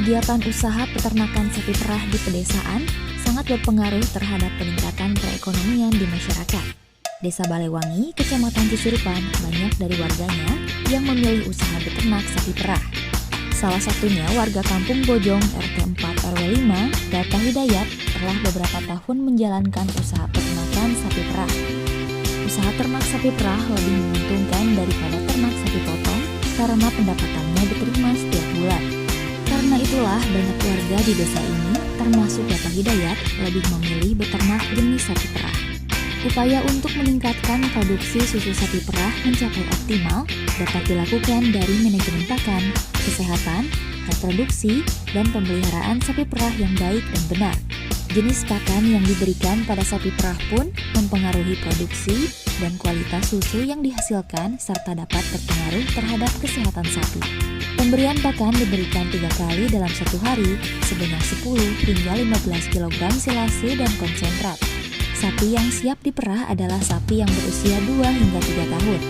Kegiatan usaha peternakan sapi perah di pedesaan sangat berpengaruh terhadap peningkatan perekonomian di masyarakat. Desa Balewangi, Kecamatan Cisurupan, banyak dari warganya yang memilih usaha beternak sapi perah. Salah satunya warga Kampung Bojong RT 4 RW 5, Data Hidayat, telah beberapa tahun menjalankan usaha peternakan sapi perah. Usaha ternak sapi perah lebih menguntungkan daripada ternak sapi potong karena pendapatannya diterima setiap bulan. Karena itulah banyak warga di desa ini, termasuk Data Hidayat, lebih memilih beternak jenis sapi perah. Upaya untuk meningkatkan produksi susu sapi perah mencapai optimal dapat dilakukan dari manajemen pakan, kesehatan, reproduksi, dan pemeliharaan sapi perah yang baik dan benar. Jenis pakan yang diberikan pada sapi perah pun mempengaruhi produksi dan kualitas susu yang dihasilkan serta dapat berpengaruh terhadap kesehatan sapi. Pemberian pakan diberikan 3 kali dalam satu hari sebanyak 10 hingga 15 kg silase dan konsentrat. Sapi yang siap diperah adalah sapi yang berusia 2 hingga 3 tahun.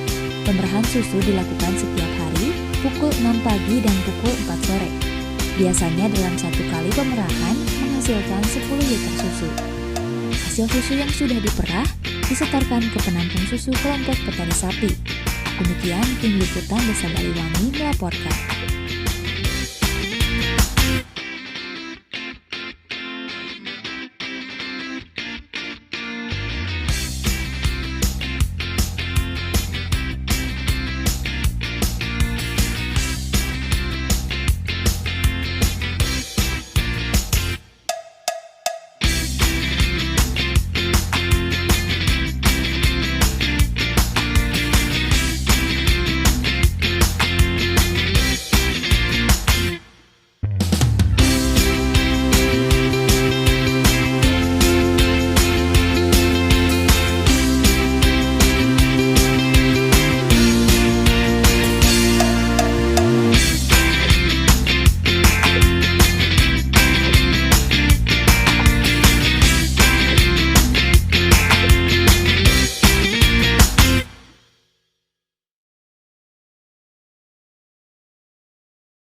Pemerahan susu dilakukan setiap hari pukul 6 pagi dan pukul 4 sore. Biasanya dalam satu kali pemerahan menghasilkan 10 liter susu. Hasil susu yang sudah diperah disetorkan ke penampung susu kelompok petani sapi. Demikian tim liputan Desa Balewangi melaporkan.